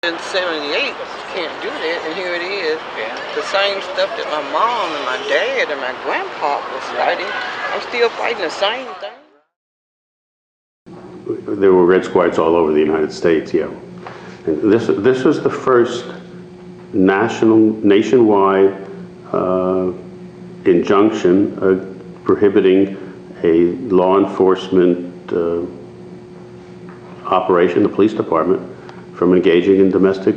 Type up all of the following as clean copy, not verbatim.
In 78, can't do that, and here it is. Yeah. The same stuff that my mom and my dad and my grandpa was fighting. I'm still fighting the same thing. There were Red Squads all over the United States, yeah. And this was the first nationwide injunction prohibiting a law enforcement operation, the police department, from engaging in domestic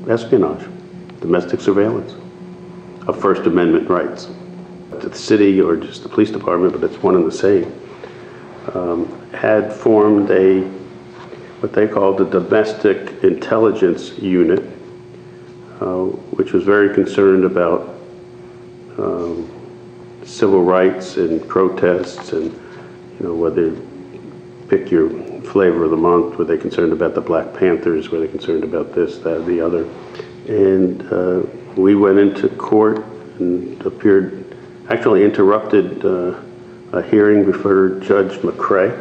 espionage, domestic surveillance of First Amendment rights. The city, or just the police department, but it's one and the same, had formed what they called the Domestic Intelligence Unit, which was very concerned about civil rights and protests, and whether pick your flavor of the month. Were they concerned about the Black Panthers? Were they concerned about this, that, the other? And we went into court and actually interrupted a hearing before Judge McCrae,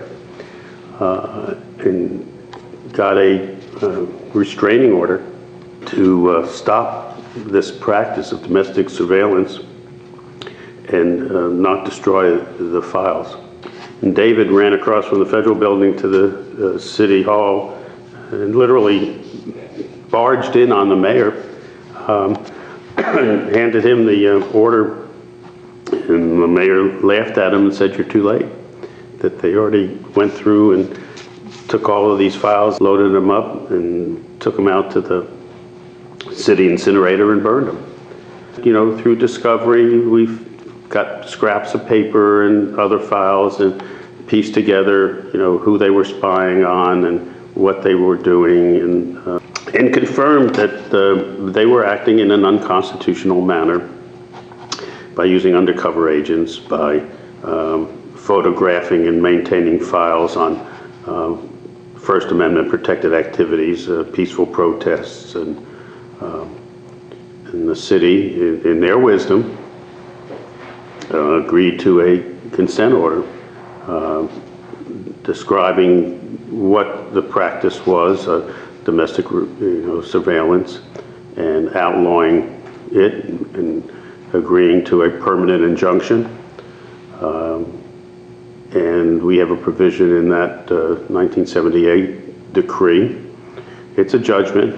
and got a restraining order to stop this practice of domestic surveillance and not destroy the files. And David ran across from the federal building to the city hall and literally barged in on the mayor, handed him the order, and the mayor laughed at him and said, "You're too late," that they already went through and took all of these files, loaded them up, and took them out to the city incinerator and burned them. Through discovery, we've got scraps of paper and other files and pieced together, who they were spying on and what they were doing, and confirmed that they were acting in an unconstitutional manner by using undercover agents, by photographing and maintaining files on First Amendment protected activities, peaceful protests, and the city, in their wisdom, agreed to a consent order describing what the practice was, domestic surveillance, and outlawing it and agreeing to a permanent injunction. And we have a provision in that 1978 decree. It's a judgment.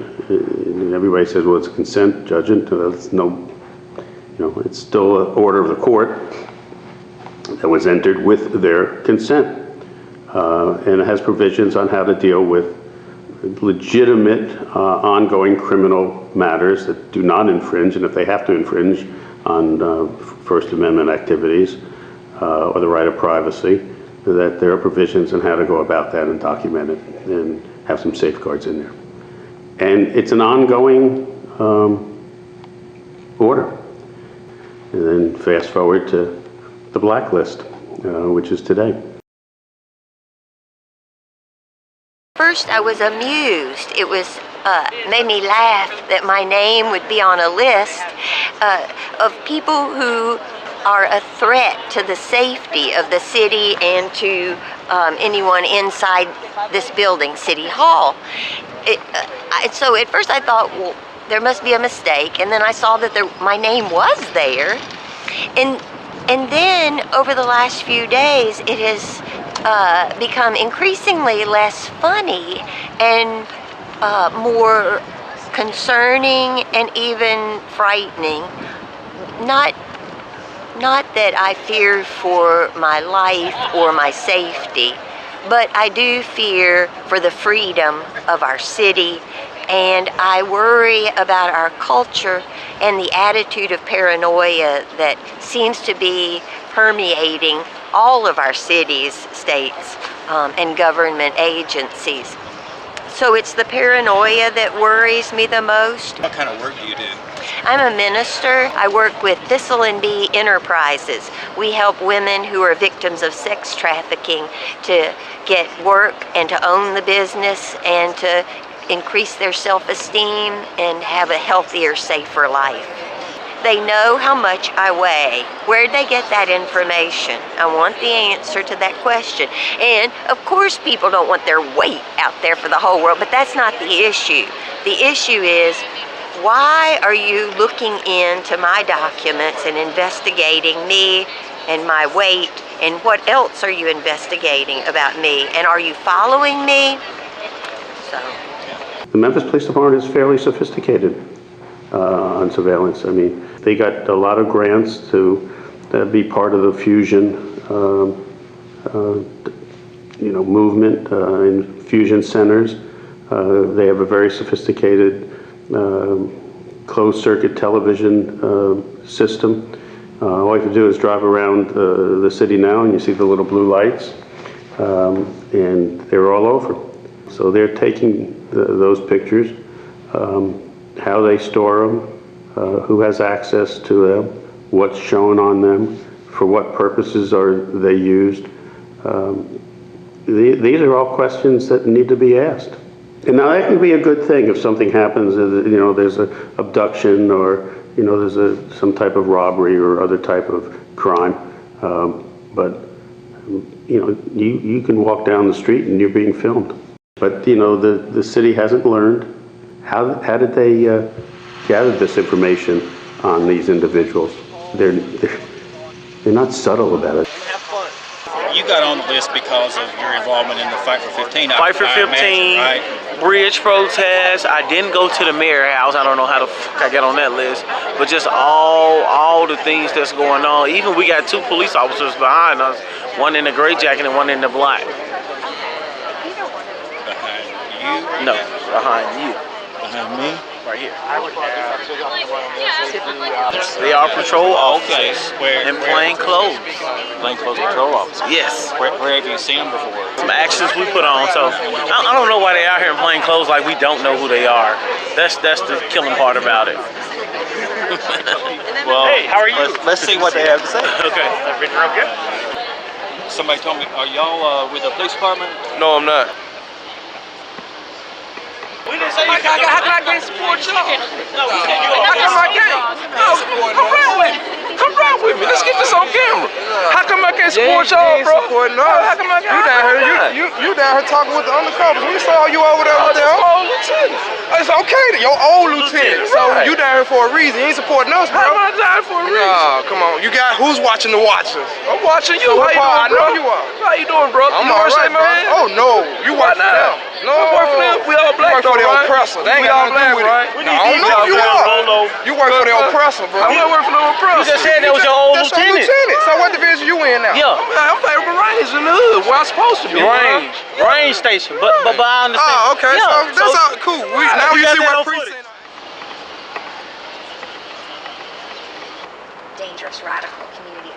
Everybody says, well, it's a consent judgment. It's it's still an order of the court that was entered with their consent. And it has provisions on how to deal with legitimate ongoing criminal matters that do not infringe, and if they have to infringe on First Amendment activities or the right of privacy, that there are provisions on how to go about that and document it and have some safeguards in there. And it's an ongoing order. And then fast forward to the blacklist, which is today. First, I was amused. It made me laugh that my name would be on a list of people who are a threat to the safety of the city and to anyone inside this building, City Hall. So at first I thought, well, there must be a mistake, and then I saw that my name was there, and then over the last few days it has become increasingly less funny and more concerning and even frightening. Not that I fear for my life or my safety, but I do fear for the freedom of our city, and I worry about our culture and the attitude of paranoia that seems to be permeating all of our cities, states, and government agencies. So it's the paranoia that worries me the most. What kind of work do you do? I'm a minister. I work with Thistle and Bee Enterprises. We help women who are victims of sex trafficking to get work and to own the business and to increase their self-esteem and have a healthier, safer life. They know how much I weigh. Where'd they get that information? I want the answer to that question. And of course people don't want their weight out there for the whole world, but that's not the issue. The issue is, why are you looking into my documents and investigating me and my weight, and what else are you investigating about me? And are you following me? So. The Memphis Police Department is fairly sophisticated on surveillance. I mean, they got a lot of grants to be part of the fusion, movement in fusion centers. They have a very sophisticated closed-circuit television system. All you have to do is drive around the city now, and you see the little blue lights, and they're all over. So they're taking those pictures, how they store them, who has access to them, what's shown on them, for what purposes are they used. These are all questions that need to be asked. And now that can be a good thing if something happens, there's an abduction, or there's some type of robbery or other type of crime. But you can walk down the street and you're being filmed. But the city hasn't learned. How did they gather this information on these individuals? They're not subtle about it. You got on the list because of your involvement in the Fight for 15. Fight for 15, imagine, right? Bridge protest. I didn't go to the mayor house. I don't know how the fuck I got on that list. But just all the things that's going on. Even we got 2 police officers behind us. One in the gray jacket and one in the black. Behind you? No, behind you. Behind me? Right here. They are patrol officers. Okay. In plain clothes. Plainclothes patrol officers? Yes. Where have you seen them before? Some actions we put on. So I don't know why they out here in plain clothes like we don't know who they are. That's the killing part about it. Well, hey, how are you? Let's see what they have to say. Okay. Everything okay? Somebody told me, are y'all with the police department? No, I'm not. We didn't say How can I get support y'all? No, we said you How come I can't? No, come run with me. Come run with me. Let's get this on camera. How come I can't support y'all, bro? How come I can't? You down here talking with the undercovers. We saw you over there with them. Old lieutenant. It's okay, your old lieutenant. So you down here for a reason. You ain't supporting us, bro. I'm down for a reason. Nah, come on. You got who's watching the watchers? I'm watching you. How you doing, bro? I know you are. How you doing, bro? I'm all right, man. Oh no, you work for them. No, we work for them. We all black, though, right? Oppressor. They ain't got nothing to do with it. I don't know if you are. You work for the oppressor, bro. I'm not working for the oppressor. You just said that was your old lieutenant. So what division you in now? Yeah. I'm playing for Range in the hood, where I'm supposed to be. Range station, but I understand. Oh, okay. Yeah, so that's all cool. Now you see what precinct. Dangerous radical community